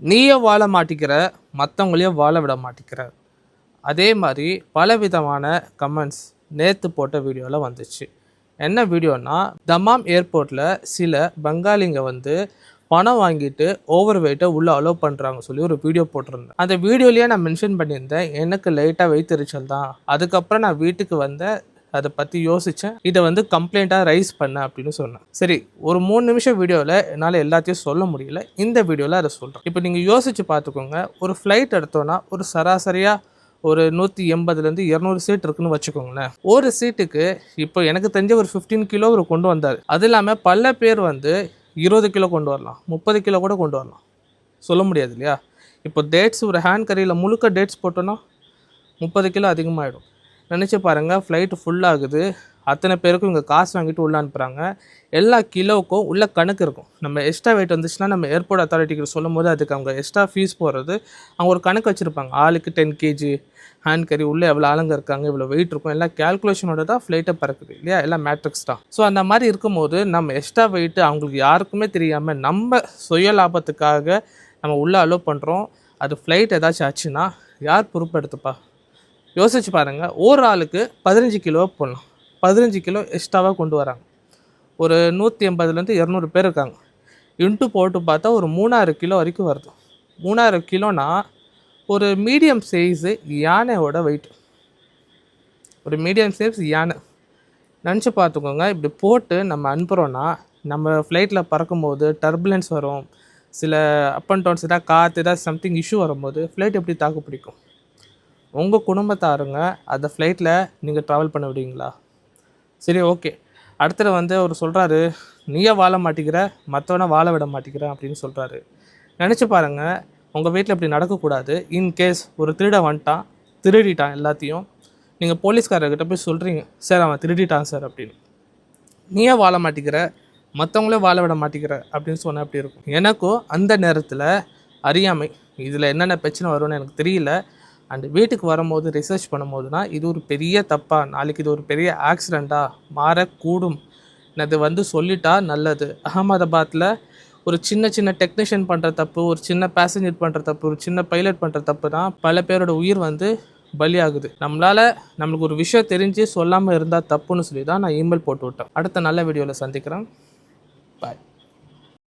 நீயே வாழ மாட்டிக்கிற, மற்றவங்களையும் வாழ விட மாட்டிக்கிற. அதே மாதிரி பலவிதமான கமெண்ட்ஸ் நேற்று போட்ட வீடியோவில் வந்துச்சு. என்ன வீடியோனா, தமாம் ஏர்போர்ட்டில் சில பெங்காலிங்க வந்து பணம் வாங்கிட்டு ஓவர் வெயிட்டை உள்ளே அலோவ் பண்ணுறாங்க சொல்லி ஒரு வீடியோ போட்டிருந்தேன். அந்த வீடியோலேயே நான் மென்ஷன் பண்ணியிருந்தேன், எனக்கு லைட்டாக வயிற்றெரிச்சல் தான். அதுக்கப்புறம் நான் வீட்டுக்கு வந்தேன், அதை பற்றி யோசித்தேன், இதை வந்து கம்ப்ளைண்ட்டாக ரைஸ் பண்ணேன் அப்படின்னு சொன்னேன். சரி, ஒரு 3 நிமிஷம் வீடியோவில் என்னால் எல்லாத்தையும் சொல்ல முடியல. இந்த வீடியோவில் அதை சொல்கிறேன். இப்போ நீங்கள் யோசித்து பார்த்துக்கோங்க, ஒரு ஃப்ளைட் எடுத்தோன்னா ஒரு சராசரியாக ஒரு 180லேருந்து 200 சீட் இருக்குன்னு வச்சுக்கோங்களேன். ஒரு சீட்டுக்கு இப்போ எனக்கு தெரிஞ்ச ஒரு 15 கிலோ அவர் கொண்டு வந்தார். அது இல்லாமல் பல பேர் வந்து 20 கிலோ கொண்டு வரலாம், 30 கிலோ கூட கொண்டு வரலாம், சொல்ல முடியாது இல்லையா? இப்போ டேட்ஸ் ஒரு ஹேண்ட் கரியில் முழுக்க டேட்ஸ் போட்டோன்னா 30 கிலோ அதிகமாகிடும். நினச்சி பாருங்கள், ஃப்ளைட்டு ஃபுல்லாகுது, அத்தனை பேருக்கும் இங்கே காசு வாங்கிட்டு உள்ளே அனுப்புகிறாங்க. எல்லா கிலோவுக்கும் உள்ள கணக்கு இருக்கும். நம்ம எக்ஸ்ட்ரா வெயிட் வந்துச்சுன்னா நம்ம ஏர்போர்ட் அத்தாரிட்டிக்கு சொல்லும் போது அதுக்கு அவங்க எக்ஸ்ட்ரா ஃபீஸ் போடுறது அவங்க ஒரு கணக்கு வச்சுருப்பாங்க. ஆளுக்கு 10 கேஜி ஹேண்ட் கரி, உள்ளே எவ்வளோ ஆளுங்க இருக்காங்க, இவ்வளோ வெயிட் இருக்கும், எல்லாம் கேல்குலேஷனோட தான் ஃப்ளைட்டை பறக்குது இல்லையா? எல்லாம் மேட்ரிக்ஸ் தான். ஸோ அந்த மாதிரி இருக்கும்போது நம்ம எக்ஸ்ட்ரா வெயிட்டு அவங்களுக்கு யாருக்குமே தெரியாமல் நம்ம சுய லாபத்துக்காக நம்ம உள்ளே அலோவ் பண்ணுறோம். அது ஃப்ளைட் ஏதாச்சும் ஆச்சுன்னா யார் பொறுப்பெடுத்துப்பா? யோசிச்சு பாருங்கள். ஒரு ஆளுக்கு 15 கிலோ போடலாம், 15 கிலோ எக்ஸ்ட்ராவாக கொண்டு வராங்க. ஒரு 180லேருந்து 200 பேர் இருக்காங்க. இன்ட்டு போட்டு பார்த்தா ஒரு 3000 கிலோ வரைக்கும் வருது. 3000 கிலோனா ஒரு மீடியம் சைஸு யானையோட வெயிட். ஒரு மீடியம் சைஸ் யானை நினச்சி பார்த்துக்கோங்க. இப்படி போட்டு நம்ம அனுப்புகிறோன்னா, நம்ம ஃப்ளைட்டில் பறக்கும்போது டர்புலன்ஸ் வரும், சில அப் அண்ட் டவுன்ஸ், ஏதாவது காற்று, ஏதாவது சம்திங் இஷ்யூ வரும்போது ஃப்ளைட் எப்படி தாக்கு பிடிக்கும்? உங்கள் குடும்பத்தாருங்க அந்த ஃப்ளைட்டில் நீங்கள் ட்ராவல் பண்ண விடுவீங்களா? சரி, ஓகே. அடுத்தது வந்து அவர் சொல்கிறாரு, நீயே வாழ மாட்டேங்கிற, மற்றவனை வாழ விட மாட்டேங்கிற அப்படின்னு சொல்கிறாரு. நினச்சி பாருங்கள், உங்கள் வீட்டில் இப்படி நடக்கக்கூடாது. இன்கேஸ் ஒரு திருட வந்துட்டான், திருடிட்டான் எல்லாத்தையும், நீங்கள் போலீஸ்காரர்கிட்ட போய் சொல்கிறீங்க, சார் அவன் திருடிட்டான் சார் அப்படின்னு. நீயே வாழ மாட்டேங்கிற, மற்றவங்களே வாழ விட மாட்டேங்கிற அப்படின்னு சொன்னால் அப்படி இருக்கும். எனக்கும் அந்த நேரத்தில் அறியாமை, இதில் என்னென்ன பிரச்சனை வரும்னு எனக்கு தெரியல. அண்டு வீட்டுக்கு வரும்போது ரிசர்ச் பண்ணும்போதுனா இது ஒரு பெரிய தப்பாக, நாளைக்கு இது ஒரு பெரிய ஆக்சிடெண்ட்டாக மாறக்கூடும். அது வந்து சொல்லிட்டா நல்லது. அகமதாபாத்தில் ஒரு சின்ன சின்ன டெக்னீஷியன் பண்ணுற தப்பு, ஒரு சின்ன பேசஞ்சர் பண்ணுற தப்பு, ஒரு சின்ன பைலட் பண்ணுற தப்பு தான் பல பேரோட உயிர் வந்து பலியாகுது. நம்மளுக்கு ஒரு விஷயம் தெரிஞ்சு சொல்லாமல் இருந்தால் தப்புன்னு சொல்லி தான் நான் இமெயில் போட்டு விட்டேன். அடுத்த நல்ல வீடியோவில் சந்திக்கிறேன்.